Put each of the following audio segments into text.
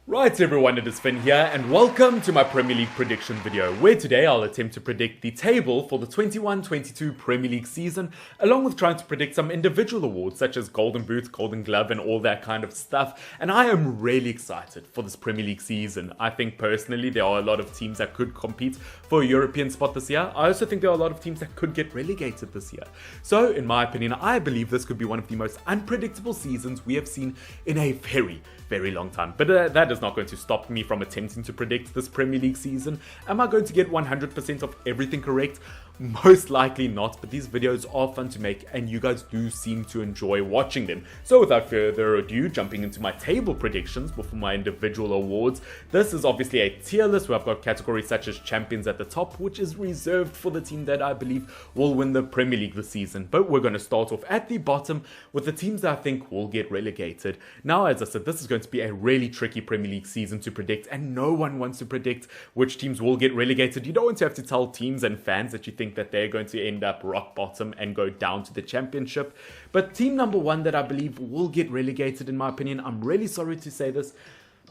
Right everyone, it is Finn here and welcome to my Premier League prediction video, where today I'll attempt to predict the table for the 21-22 Premier League season, along with trying to predict some individual awards such as Golden Boot, Golden Glove and all that kind of stuff. And I am really excited for this Premier League season. I think personally there are a lot of teams that could compete for a European spot this year. I also think there are a lot of teams that could get relegated this year. So in my opinion, I believe this could be one of the most unpredictable seasons we have seen in a very long time. But that is not going to stop me from attempting to predict this Premier League season. Am I going to get 100% of everything correct? Most likely not, but these videos are fun to make and you guys do seem to enjoy watching them. So without further ado, jumping into my table predictions before my individual awards. This is obviously a tier list where I've got categories such as champions at the top, which is reserved for the team that I believe will win the Premier League this season. But we're going to start off at the bottom with the teams that I think will get relegated. Now, as I said, this is going to be a really tricky Premier League season to predict, and no one wants to predict which teams will get relegated. You don't want to have to tell teams and fans that you think that they're going to end up rock bottom and go down to the championship. But team number one that I believe will get relegated, in my opinion, I'm really sorry to say this,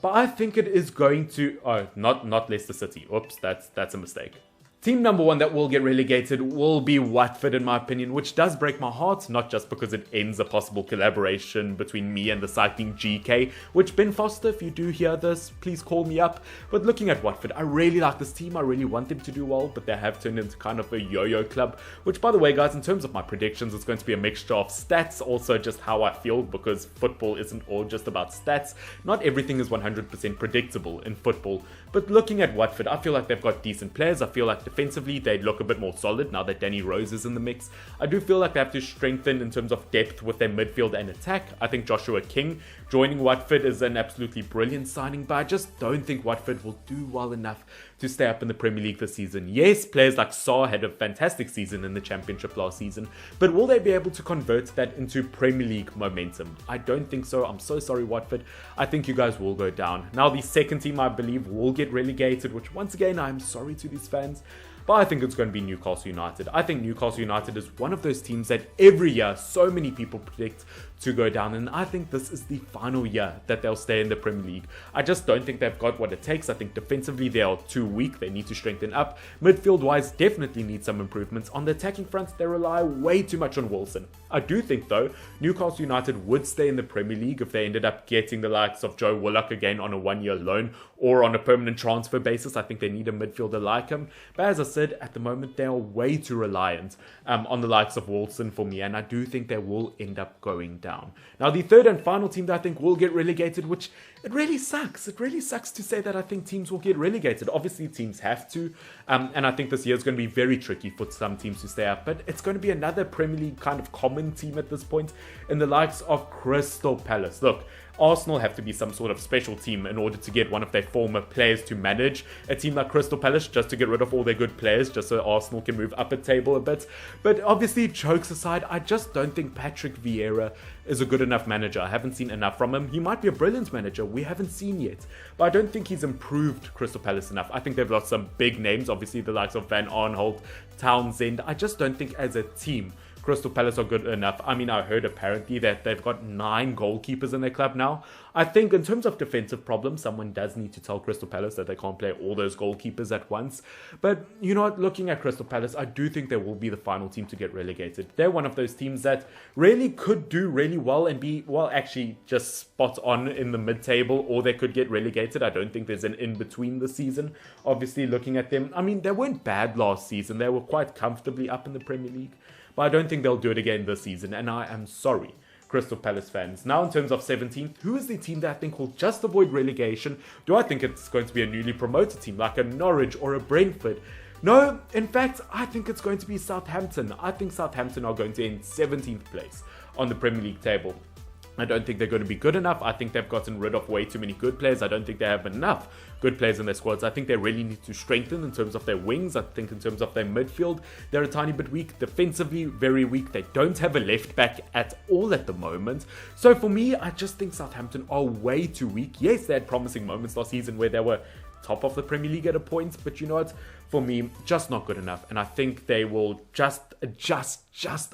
but I think it is going to not Leicester City. Oops, that's a mistake. Team number one that will get relegated will be Watford, in my opinion, which does break my heart, not just because it ends a possible collaboration between me and the cycling GK, which Ben Foster, if you do hear this, please call me up. But looking at Watford, I really like this team. I really want them to do well, but they have turned into kind of a yo-yo club, which, by the way, guys, in terms of my predictions, it's going to be a mixture of stats, also just how I feel, because football isn't all just about stats. Not everything is 100% predictable in football. But looking at Watford, I feel like they've got decent players. I feel like defensively, they look a bit more solid now that Danny Rose is in the mix. I do feel like they have to strengthen in terms of depth with their midfield and attack. I think Joshua King joining Watford is an absolutely brilliant signing, but I just don't think Watford will do well enough to stay up in the Premier League this season. Yes, players like Sarr had a fantastic season in the Championship last season, but will they be able to convert that into Premier League momentum? I don't think so. I'm so sorry, Watford. I think you guys will go down. Now, the second team I believe will get relegated, which once again, I'm sorry to these fans, but I think it's going to be Newcastle United. I think Newcastle United is one of those teams that every year so many people predict to go down, and I think this is the final year that they'll stay in the Premier League. I just don't think they've got what it takes. I think defensively they are too weak. They need to strengthen up. Midfield-wise, definitely need some improvements. On the attacking front, they rely way too much on Wilson. I do think, though, Newcastle United would stay in the Premier League if they ended up getting the likes of Joe Willock again on a one-year loan or on a permanent transfer basis. I think they need a midfielder like him. But as I said, at the moment, they are way too reliant on the likes of Wilson for me, and I do think they will end up going down. Now, the third and final team that I think will get relegated, which it really sucks. It really sucks to say that I think teams will get relegated. Obviously, teams have to, and I think this year is going to be very tricky for some teams to stay up, but it's going to be another Premier League kind of common team at this point in the likes of Crystal Palace. Look, Arsenal have to be some sort of special team in order to get one of their former players to manage a team like Crystal Palace, just to get rid of all their good players, just so Arsenal can move up a table a bit. But obviously, jokes aside, I just don't think Patrick Vieira is a good enough manager. I haven't seen enough from him. He might be a brilliant manager. We haven't seen yet. But I don't think he's improved Crystal Palace enough. I think they've lost some big names, obviously the likes of Van Aanholt, Townsend. I just don't think as a team Crystal Palace are good enough. I mean, I heard apparently that they've got 9 goalkeepers in their club now. I think in terms of defensive problems, someone does need to tell Crystal Palace that they can't play all those goalkeepers at once. But, you know what, looking at Crystal Palace, I do think they will be the final team to get relegated. They're one of those teams that really could do really well and be, well, actually just spot on in the mid-table, or they could get relegated. I don't think there's an in-between this season. Obviously, looking at them, I mean, they weren't bad last season. They were quite comfortably up in the Premier League. But I don't think they'll do it again this season, and I am sorry, Crystal Palace fans. Now, in terms of 17th, who is the team that I think will just avoid relegation? Do I think it's going to be a newly promoted team like a Norwich or a Brentford? No, in fact, I think it's going to be Southampton. I think Southampton are going to end 17th place on the Premier League table. I don't think they're going to be good enough. I think they've gotten rid of way too many good players. I don't think they have enough good players in their squads. I think they really need to strengthen in terms of their wings. I think in terms of their midfield, they're a tiny bit weak. Defensively, very weak. They don't have a left back at all at the moment. So for me, I just think Southampton are way too weak. Yes, they had promising moments last season where they were top of the Premier League at a point, but you know what? For me, just not good enough. And I think they will just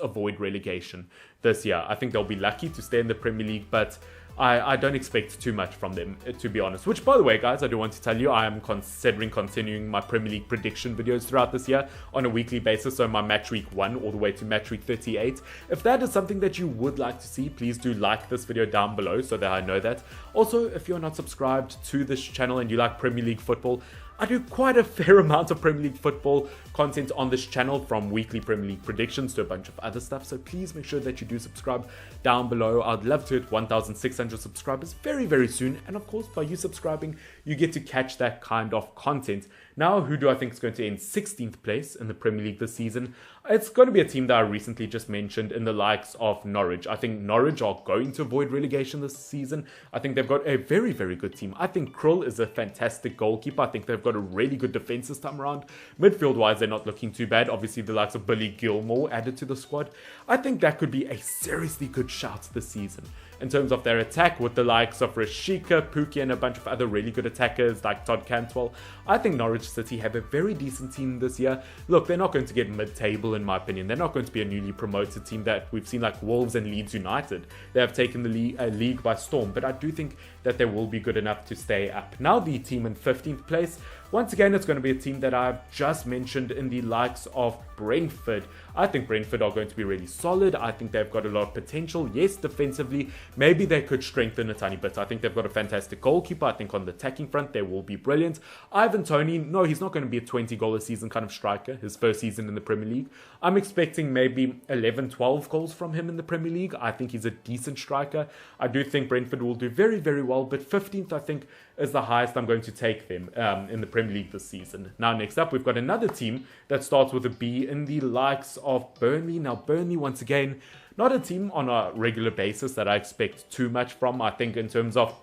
avoid relegation this year. I think they'll be lucky to stay in the Premier League, but I don't expect too much from them, to be honest. Which, by the way, guys, I do want to tell you, I am considering continuing my Premier League prediction videos throughout this year on a weekly basis. So my match week 1 all the way to match week 38. If that is something that you would like to see, please do like this video down below so that I know that. Also, if you're not subscribed to this channel and you like Premier League football, I do quite a fair amount of Premier League football content on this channel, from weekly Premier League predictions to a bunch of other stuff. So please make sure that you do subscribe down below. I'd love to hit 1,600 subscribers very, very soon. And of course, by you subscribing, you get to catch that kind of content. Now, who do I think is going to end 16th place in the Premier League this season? It's going to be a team that I recently just mentioned in the likes of Norwich. I think Norwich are going to avoid relegation this season. I think they've got a very, very good team. I think Krul is a fantastic goalkeeper. I think they've got a really good defense this time around. Midfield-wise, they're not looking too bad. Obviously, the likes of Billy Gilmore added to the squad. I think that could be a seriously good shout this season. In terms of their attack, with the likes of Rashika, Pookie, and a bunch of other really good attackers like Todd Cantwell, I think Norwich City have a very decent team this year. Look, they're not going to get mid-table in my opinion. They're not going to be a newly promoted team that we've seen like Wolves and Leeds United. They have taken the league by storm, but I do think that they will be good enough to stay up. Now the team in 15th place, once again, it's going to be a team that I've just mentioned in the likes of Brentford. I think Brentford are going to be really solid. I think they've got a lot of potential. Yes, defensively, maybe they could strengthen a tiny bit. I think they've got a fantastic goalkeeper. I think on the attacking front, they will be brilliant. Ivan Toney, no, he's not going to be a 20-goal a season kind of striker, his first season in the Premier League. I'm expecting maybe 11, 12 goals from him in the Premier League. I think he's a decent striker. I do think Brentford will do very, very well, but 15th, I think, is the highest I'm going to take them in the Premier League this season. Now, next up, we've got another team that starts with a B in the likes of Burnley. Now, Burnley, once again, not a team on a regular basis that I expect too much from. I think in terms of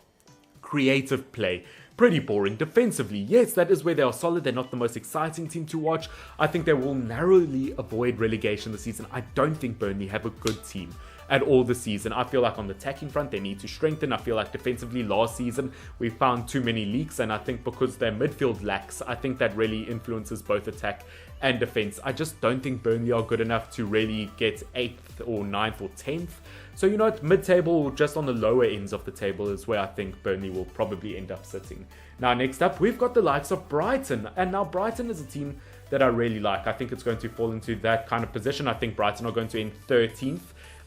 creative play, pretty boring. Defensively, yes, that is where they are solid. They're not the most exciting team to watch. I think they will narrowly avoid relegation this season. I don't think Burnley have a good team at all this season. I feel like on the attacking front, they need to strengthen. I feel like defensively last season, we found too many leaks, and I think because their midfield lacks, I think that really influences both attack and defense. I just don't think Burnley are good enough to really get 8th or 9th or 10th. So, you know what, mid-table, just on the lower ends of the table is where I think Burnley will probably end up sitting. Now, next up, we've got the likes of Brighton. And now Brighton is a team that I really like. I think it's going to fall into that kind of position. I think Brighton are going to end 13th.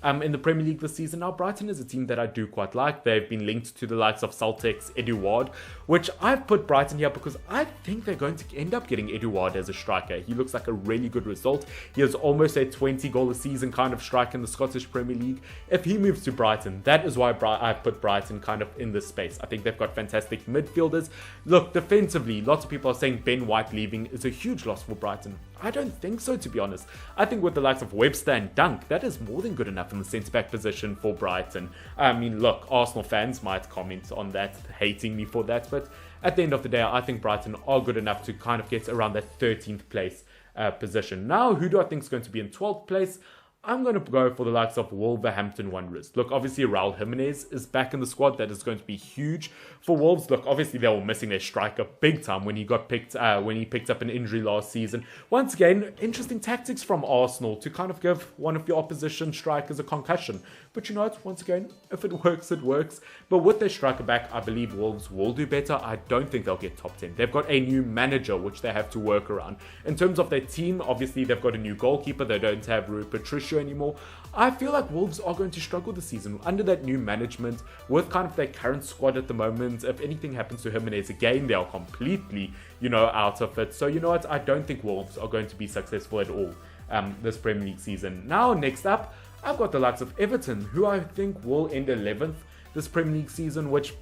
In the Premier League this season. Now, Brighton is a team that I do quite like. They've been linked to the likes of Celtic's Eduard, which I've put Brighton here because I think they're going to end up getting Eduard as a striker. He looks like a really good result. He is almost a 20-goal a season kind of striker in the Scottish Premier League. If he moves to Brighton, that is why I put Brighton kind of in this space. I think they've got fantastic midfielders. Look, defensively, lots of people are saying Ben White leaving is a huge loss for Brighton. I don't think so, to be honest. I think with the likes of Webster and Dunk, that is more than good enough in the centre-back position for Brighton. I mean, look, Arsenal fans might comment on that, hating me for that, but at the end of the day, I think Brighton are good enough to kind of get around that 13th place position. Now, who do I think is going to be in 12th place? I'm going to go for the likes of Wolverhampton Wanderers. Look, obviously Raul Jimenez is back in the squad. That is going to be huge for Wolves. Look, obviously they were missing their striker big time when he got picked up an injury last season. Once again, interesting tactics from Arsenal to kind of give one of your opposition strikers a concussion. But you know what? Once again, if it works, it works. But with their striker back, I believe Wolves will do better. I don't think they'll get top 10. They've got a new manager, which they have to work around. In terms of their team, obviously they've got a new goalkeeper. They don't have Rui Patricio anymore. I feel like Wolves are going to struggle this season under that new management with kind of their current squad at the moment. If anything happens to Jimenez again, they are completely, out of it. So, you know what? I don't think Wolves are going to be successful at all this Premier League season. Now, next up, I've got the likes of Everton, who I think will end 11th this Premier League season, which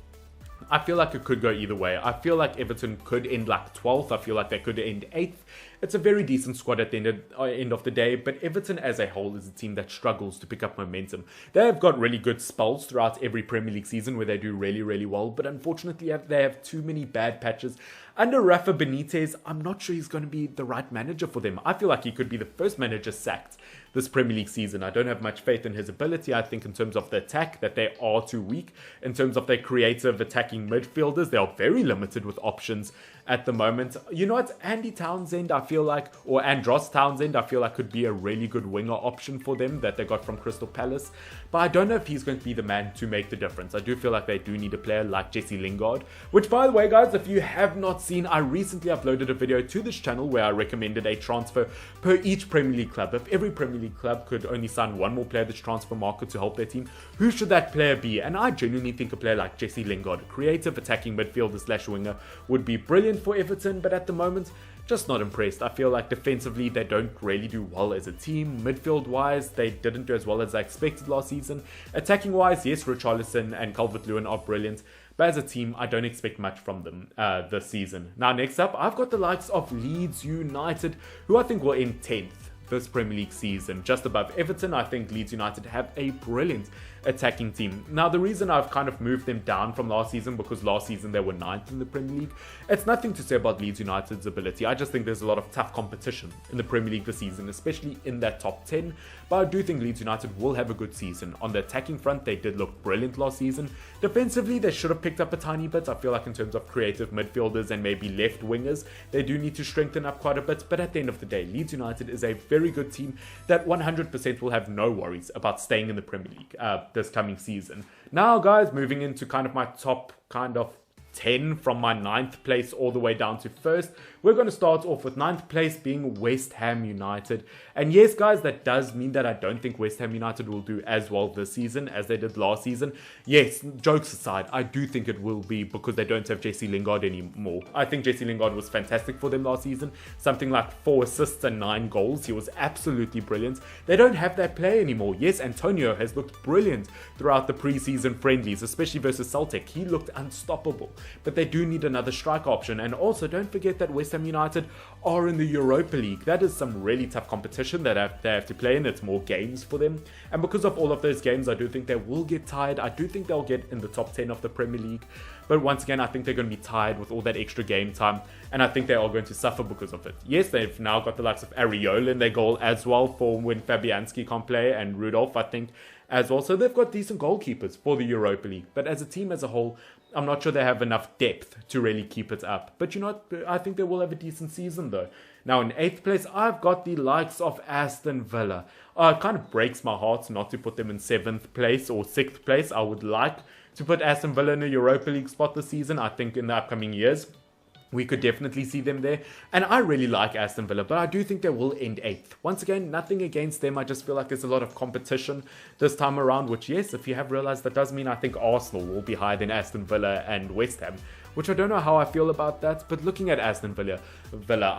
I feel like it could go either way. I feel like Everton could end like 12th. I feel like they could end 8th. It's a very decent squad at the end of the day, but Everton as a whole is a team that struggles to pick up momentum. They have got really good spells throughout every Premier League season where they do really, really well, but unfortunately they have too many bad patches. Under Rafa Benitez, I'm not sure he's going to be the right manager for them. I feel like he could be the first manager sacked this Premier League season. I don't have much faith in his ability. I think in terms of the attack that they are too weak. In terms of their creative attacking midfielders, they are very limited with options at the moment. You know what? Andy Townsend, I feel like, or Andros Townsend, I feel like could be a really good winger option for them that they got from Crystal Palace. But I don't know if he's going to be the man to make the difference. I do feel like they do need a player like Jesse Lingard, which, by the way, guys, if you have not seen, I recently uploaded a video to this channel where I recommended a transfer per each Premier League club. If every Premier League club could only sign one more player this transfer market to help their team, who should that player be? And I genuinely think a player like Jesse Lingard, a creative attacking midfielder slash winger, would be brilliant for Everton, but at the moment, just not impressed. I feel like defensively they don't really do well as a team. Midfield wise, they didn't do as well as I expected last season. Attacking wise, yes, Richarlison and Calvert-Lewin are brilliant, but as a team, I don't expect much from them this season. Now, next up, I've got the likes of Leeds United, who I think will end 10th this Premier League season. Just above Everton, I think Leeds United have a brilliant attacking team. Now, the reason I've kind of moved them down from last season, because last season they were 9th in the Premier League, it's nothing to say about Leeds United's ability. I just think there's a lot of tough competition in the Premier League this season, especially in that top 10. But I do think Leeds United will have a good season. On the attacking front, they did look brilliant last season. Defensively, they should have picked up a tiny bit. I feel like in terms of creative midfielders and maybe left wingers, they do need to strengthen up quite a bit. But at the end of the day, Leeds United is a very good team that 100% will have no worries about staying in the Premier League this coming season. Now, guys, moving into kind of my top kind of 10 from my 9th place all the way down to 1st. We're going to start off with 9th place being West Ham United. And yes, guys, that does mean that I don't think West Ham United will do as well this season as they did last season. Yes, jokes aside, I do think it will be because they don't have Jesse Lingard anymore. I think Jesse Lingard was fantastic for them last season. Something like 4 assists and 9 goals. He was absolutely brilliant. They don't have that player anymore. Yes, Antonio has looked brilliant throughout the preseason friendlies, especially versus Celtic. He looked unstoppable. But they do need another striker option. And also, don't forget that West Ham United are in the Europa League. That is some really tough competition that they have to play in. It's more games for them. And because of all of those games, I do think they will get tired. I do think they'll get in the top 10 of the Premier League. But once again, I think they're going to be tired with all that extra game time. And I think they are going to suffer because of it. Yes, they've now got the likes of Areola in their goal as well for when Fabianski can't play. And Rudolph, I think, as well. So they've got decent goalkeepers for the Europa League. But as a team as a whole, I'm not sure they have enough depth to really keep it up. But you know what? I think they will have a decent season though. Now in 8th place, I've got the likes of Aston Villa. It kind of breaks my heart not to put them in 7th place or 6th place. I would like to put Aston Villa in a Europa League spot this season. I think in the upcoming years, we could definitely see them there. And I really like Aston Villa, but I do think they will end 8th. Once again, nothing against them. I just feel like there's a lot of competition this time around, which, yes, if you have realized, that does mean I think Arsenal will be higher than Aston Villa and West Ham, which I don't know how I feel about that. But looking at Aston Villa,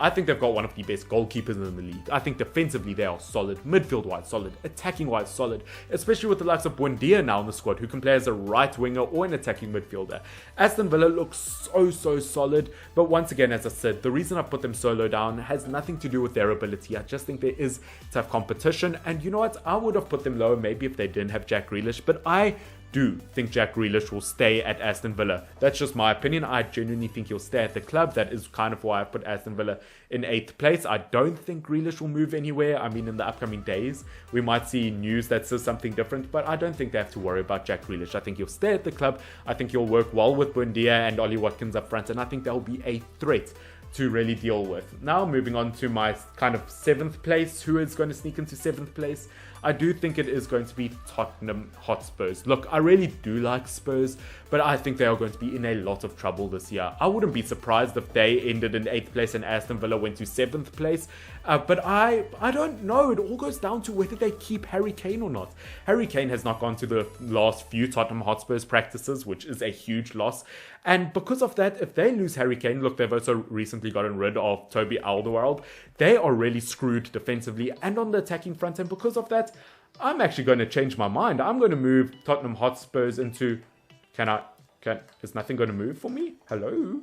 I think they've got one of the best goalkeepers in the league. I think defensively they are solid, midfield-wise solid, attacking-wise solid, especially with the likes of Buendia now in the squad, who can play as a right winger or an attacking midfielder. Aston Villa looks so solid, but once again, as I said, the reason I put them so low down has nothing to do with their ability. I just think there is tough competition, and you know what? I would have put them lower maybe if they didn't have Jack Grealish, but I do think Jack Grealish will stay at Aston Villa. That's just my opinion. I genuinely think he'll stay at the club. That is kind of why I put Aston Villa in 8th place. I don't think Grealish will move anywhere. I mean, in the upcoming days, we might see news that says something different, but I don't think they have to worry about Jack Grealish. I think he'll stay at the club. I think he'll work well with Buendia and Ollie Watkins up front, and I think they'll be a threat to really deal with. Now, moving on to my kind of 7th place. Who is going to sneak into 7th place? I do think it is going to be Tottenham Hotspurs. Look, I really do like Spurs, but I think they are going to be in a lot of trouble this year. I wouldn't be surprised if they ended in 8th place and Aston Villa went to 7th place. But I don't know. It all goes down to whether they keep Harry Kane or not. Harry Kane has not gone to the last few Tottenham Hotspurs practices, which is a huge loss. And because of that, if they lose Harry Kane, look, they've also recently gotten rid of Toby Alderweireld. They are really screwed defensively and on the attacking front. And because of that, I'm actually going to change my mind. I'm going to move Tottenham Hotspurs into... Is nothing going to move for me? Hello?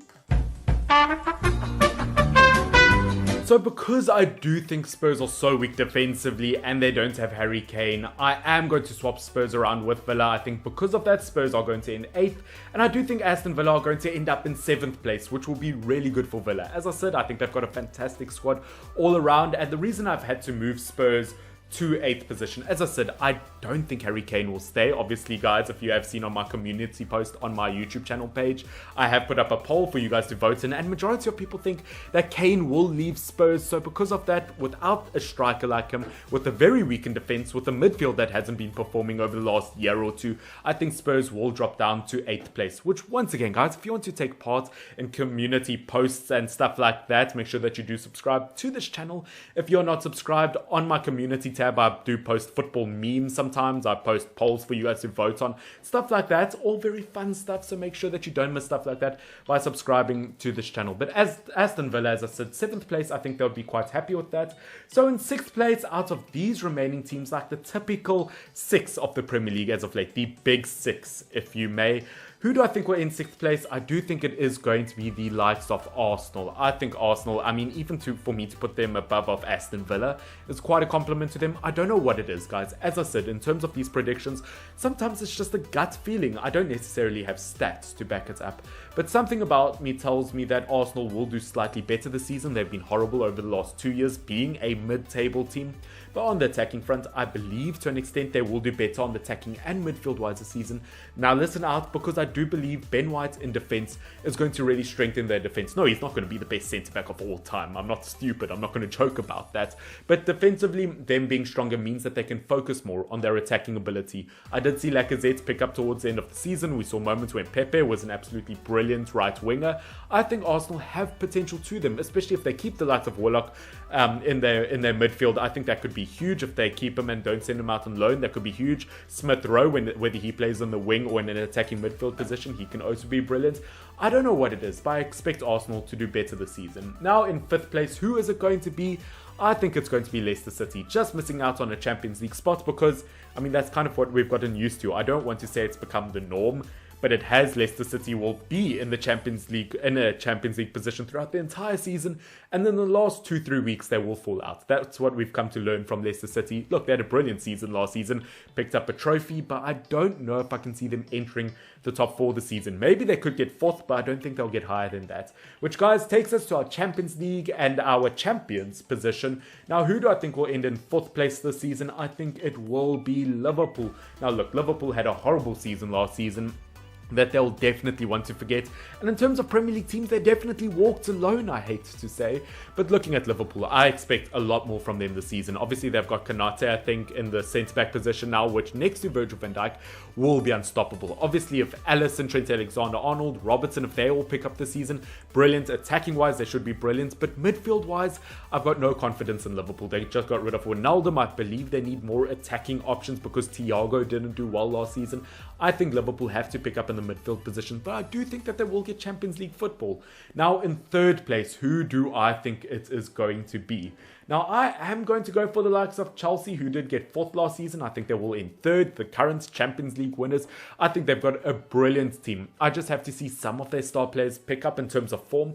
So because I do think Spurs are so weak defensively and they don't have Harry Kane, I am going to swap Spurs around with Villa. I think because of that, Spurs are going to end 8th. And I do think Aston Villa are going to end up in 7th place, which will be really good for Villa. As I said, I think they've got a fantastic squad all around. And the reason I've had to move Spurs to 8th position. As I said, I don't think Harry Kane will stay. Obviously, guys, if you have seen on my community post on my YouTube channel page, I have put up a poll for you guys to vote in, and majority of people think that Kane will leave Spurs. So because of that, without a striker like him, with a very weakened defense, with a midfield that hasn't been performing over the last year or two, I think Spurs will drop down to 8th place. Which, once again, guys, if you want to take part in community posts and stuff like that, make sure that you do subscribe to this channel. If you're not subscribed, on my community tab, I do post football memes sometimes. I post polls for you guys to vote on. Stuff like that. All very fun stuff. So make sure that you don't miss stuff like that by subscribing to this channel. But as Aston Villa, as I said, 7th place, I think they'll be quite happy with that. So in 6th place, out of these remaining teams, like the typical 6 of the Premier League as of late, the big 6, if you may, who do I think will in 6th place? I do think it is going to be the likes of Arsenal. I think Arsenal, I mean, even for me to put them above of Aston Villa is quite a compliment to them. I don't know what it is, guys. As I said, in terms of these predictions, sometimes it's just a gut feeling. I don't necessarily have stats to back it up. But something about me tells me that Arsenal will do slightly better this season. They've been horrible over the last 2 years, being a mid-table team. But on the attacking front, I believe to an extent they will do better on the attacking and midfield-wise this season. Now listen out, because I do believe Ben White in defense is going to really strengthen their defense. No, he's not going to be the best centre-back of all time. I'm not stupid. I'm not going to joke about that. But defensively, them being stronger means that they can focus more on their attacking ability. I did see Lacazette pick up towards the end of the season. We saw moments when Pepe was an absolutely brilliant right winger. I think Arsenal have potential to them, especially if they keep the likes of Willock in their midfield. I think that could be huge if they keep him and don't send him out on loan. That could be huge. Smith Rowe, whether he plays on the wing or in an attacking midfield position, he can also be brilliant. I don't know what it is, but I expect Arsenal to do better this season. Now in 5th place, who is it going to be? I think it's going to be Leicester City, just missing out on a Champions League spot because, I mean, that's kind of what we've gotten used to. I don't want to say it's become the norm, but it has. Leicester City will be in the Champions League, in a Champions League position throughout the entire season, and then the last 2-3 weeks they will fall out. That's what we've come to learn from Leicester City. Look, they had a brilliant season last season, picked up a trophy, but I don't know if I can see them entering the top 4 this season. Maybe they could get 4th, but I don't think they'll get higher than that. Which, guys, takes us to our Champions League and our champions position. Now, who do I think will end in 4th place this season? I think it will be Liverpool. Now, look, Liverpool had a horrible season last season that they'll definitely want to forget. And in terms of Premier League teams, they definitely walked alone, I hate to say. But looking at Liverpool, I expect a lot more from them this season. Obviously, they've got Konate, I think, in the centre-back position now, which next to Virgil van Dijk will be unstoppable. Obviously, if Alisson, Trent Alexander-Arnold, Robertson, if they all pick up this season, brilliant. Attacking-wise, they should be brilliant. But midfield-wise, I've got no confidence in Liverpool. They just got rid of Wijnaldum. I believe they need more attacking options because Thiago didn't do well last season. I think Liverpool have to pick up in the midfield position, but I do think that they will get Champions League football. Now, in 3rd place, who do I think it is going to be? Now, I am going to go for the likes of Chelsea, who did get 4th last season. I think they will end 3rd, the current Champions League winners. I think they've got a brilliant team. I just have to see some of their star players pick up in terms of form.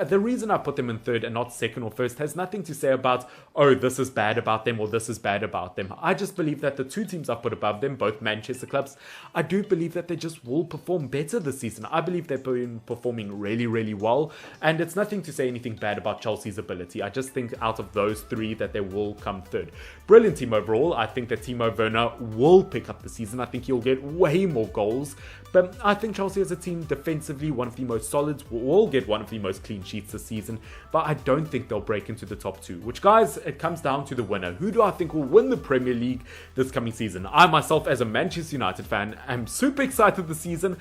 The reason I put them in 3rd and not 2nd or 1st has nothing to say about, oh, this is bad about them or this is bad about them. I just believe that the 2 teams I put above them, both Manchester clubs, I do believe that they just will perform better this season. I believe they've been performing really, really well. And it's nothing to say anything bad about Chelsea's ability. I just think out of those 3 that they will come 3rd. Brilliant team overall. I think that Timo Werner will pick up the season. I think he'll get way more goals. But I think Chelsea as a team defensively, one of the most solids, will get one of the most clean sheets this season. But I don't think they'll break into the top 2. Which, guys, it comes down to the winner. Who do I think will win the Premier League this coming season? I myself, as a Manchester United fan, am super excited this season.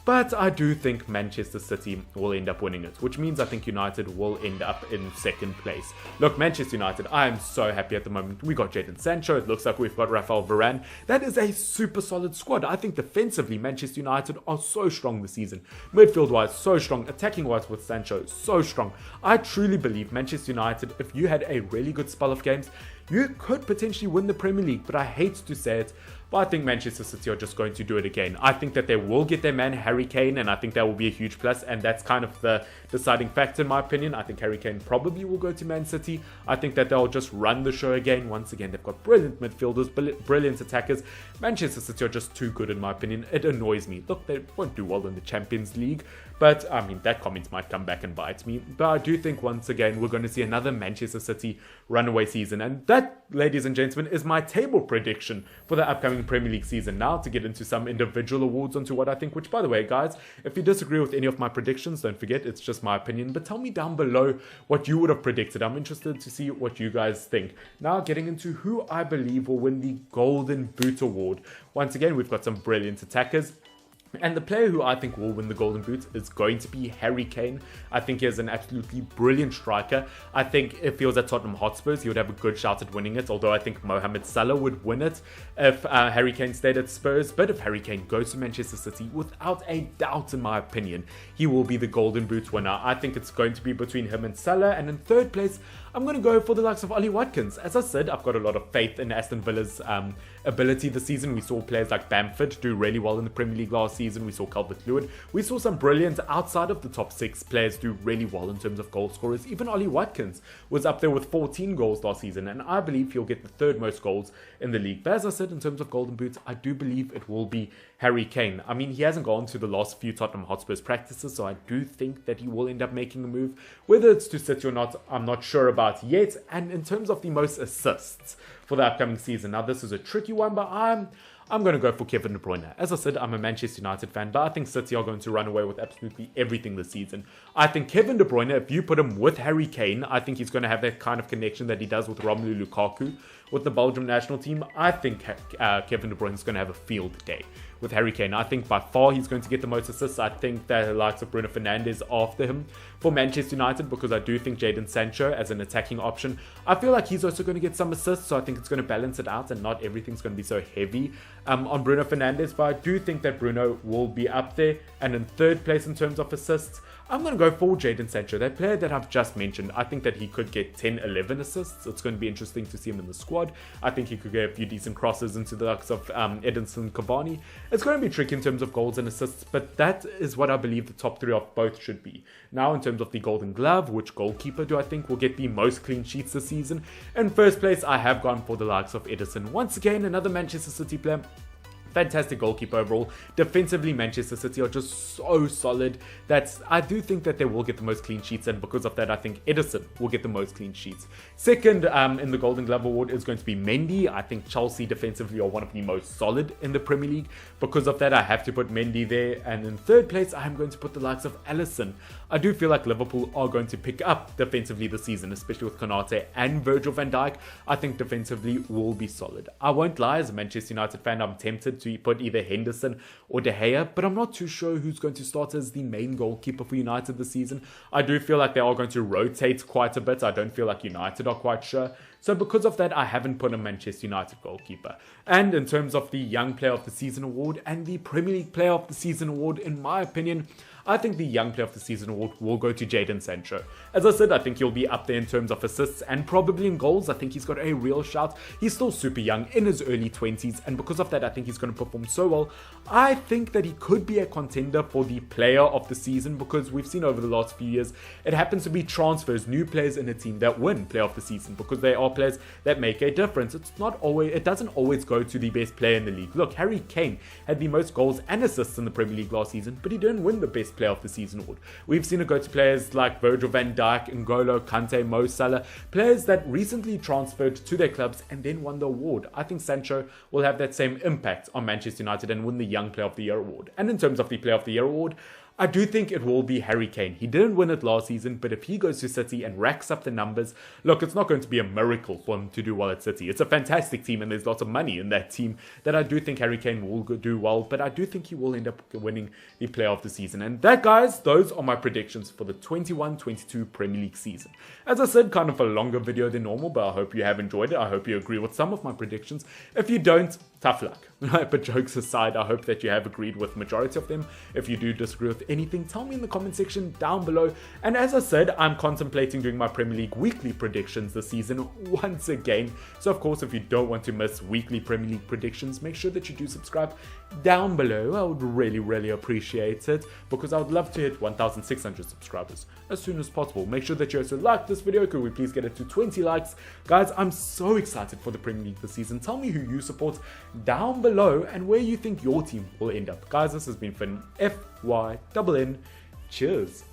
But I do think Manchester City will end up winning it, which means I think United will end up in 2nd place. Look, Manchester United, I am so happy at the moment. We got Jadon Sancho. It looks like we've got Rafael Varane. That is a super solid squad. I think defensively, Manchester United are so strong this season. Midfield-wise, so strong. Attacking-wise with Sancho, so strong. I truly believe Manchester United, if you had a really good spell of games, you could potentially win the Premier League, but I hate to say it, but I think Manchester City are just going to do it again. I think that they will get their man Harry Kane, and I think that will be a huge plus, and that's kind of the deciding factor in my opinion. I think Harry Kane probably will go to Man City. I think that they'll just run the show again. Once again, they've got brilliant midfielders, brilliant attackers. Manchester City are just too good in my opinion. It annoys me. Look, they won't do well in the Champions League, but I mean, that comment might come back and bite me. But I do think once again, we're going to see another Manchester City runaway season. And that, ladies and gentlemen, is my table prediction for the upcoming Premier League season. Now to get into some individual awards onto what I think, which by the way, guys, if you disagree with any of my predictions, don't forget, it's just my opinion. But tell me down below what you would have predicted. I'm interested to see what you guys think. Now getting into who I believe will win the Golden Boot Award. Once again, we've got some brilliant attackers. And the player who I think will win the Golden Boot is going to be Harry Kane. I think he is an absolutely brilliant striker. I think if he was at Tottenham Hotspur, he would have a good shot at winning it, although I think Mohamed Salah would win it if Harry Kane stayed at Spurs. But if Harry Kane goes to Manchester City, without a doubt in my opinion, he will be the Golden Boot winner. I think it's going to be between him and Salah, and in third place, I'm going to go for the likes of Ollie Watkins. As I said, I've got a lot of faith in Aston Villa's ability this season. We saw players like Bamford do really well in the Premier League last season. We saw Calvert-Lewin. We saw some brilliant outside of the top 6 players do really well in terms of goal scorers. Even Ollie Watkins was up there with 14 goals last season, and I believe he'll get the third most goals in the league. But as I said, in terms of Golden Boots, I do believe it will be Harry Kane. I mean, he hasn't gone to the last few Tottenham Hotspur's practices, so I do think that he will end up making a move. Whether it's to City or not, I'm not sure about yet. And in terms of the most assists for the upcoming season, now this is a tricky one, but I'm going to go for Kevin De Bruyne. As I said, I'm a Manchester United fan, but I think City are going to run away with absolutely everything this season. I think Kevin De Bruyne, if you put him with Harry Kane, I think he's going to have that kind of connection that he does with Romelu Lukaku with the Belgium national team. I think Kevin De Bruyne is going to have a field day with Harry Kane. I think by far he's going to get the most assists. I think the likes of Bruno Fernandes after him for Manchester United, because I do think Jadon Sancho as an attacking option, I feel like he's also going to get some assists, so I think it's going to balance it out and not everything's going to be so heavy on Bruno Fernandes. But I do think that Bruno will be up there. And in third place in terms of assists, I'm going to go for Jadon Sancho, that player that I've just mentioned. I think that he could get 10, 11 assists. It's going to be interesting to see him in the squad. I think he could get a few decent crosses into the likes of Edinson Cavani. It's going to be tricky in terms of goals and assists, but that is what I believe the top 3 of both should be. Now, in terms of the Golden Glove, which goalkeeper do I think will get the most clean sheets this season? In first place, I have gone for the likes of Edison. Once again, another Manchester City player. Fantastic goalkeeper overall. Defensively, Manchester City are just so solid that I do think that they will get the most clean sheets, and because of that, I think Edison will get the most clean sheets. Second in the Golden Glove Award is going to be Mendy. I think Chelsea defensively are one of the most solid in the Premier League. Because of that, I have to put Mendy there. And in third place, I am going to put the likes of Alisson. I do feel like Liverpool are going to pick up defensively this season, especially with Konate and Virgil van Dijk. I think defensively will be solid. I won't lie, as a Manchester United fan, I'm tempted to put either Henderson or De Gea, but I'm not too sure who's going to start as the main goalkeeper for United this season. I do feel like they are going to rotate quite a bit. I don't feel like United are quite sure. So because of that, I haven't put a Manchester United goalkeeper. And in terms of the Young Player of the Season award and the Premier League Player of the Season award, in my opinion, I think the Young Player of the Season award will go to Jadon Sancho. As I said, I think he'll be up there in terms of assists and probably in goals. I think he's got a real shout. He's still super young, in his early 20s, and because of that, I think he's going to perform so well. I think that he could be a contender for the Player of the Season, because we've seen over the last few years, it happens to be transfers, new players in a team that win Player of the Season, because they are players that make a difference. It doesn't always go to the best player in the league. Look, Harry Kane had the most goals and assists in the Premier League last season, but he didn't win the best Player of the Season award. We've seen it go to players like Virgil van Dijk, N'Golo Kante, Mo Salah, players that recently transferred to their clubs and then won the award. I think Sancho will have that same impact on Manchester United and win the Young Player of the Year award. And in terms of the Player of the Year award, I do think it will be Harry Kane. He didn't win it last season, but if he goes to City and racks up the numbers, look, it's not going to be a miracle for him to do well at City. It's a fantastic team and there's lots of money in that team that I do think Harry Kane will do well, but I do think he will end up winning the Player of the Season. And that, guys, those are my predictions for the 21-22 Premier League season. As I said, kind of a longer video than normal, but I hope you have enjoyed it. I hope you agree with some of my predictions. If you don't, tough luck. But jokes aside, I hope that you have agreed with majority of them. If you do disagree with anything, tell me in the comment section down below. And as I said, I'm contemplating doing my Premier League weekly predictions this season once again. So of course, if you don't want to miss weekly Premier League predictions, make sure that you do subscribe down below. I would really appreciate it, because I would love to hit 1,600 subscribers as soon as possible. Make sure that you also like this video. Could we please get it to 20 likes? Guys, I'm so excited for the Premier League this season. Tell me who you support down below and where you think your team will end up. Guys, this has been Finn, FYNN. Cheers.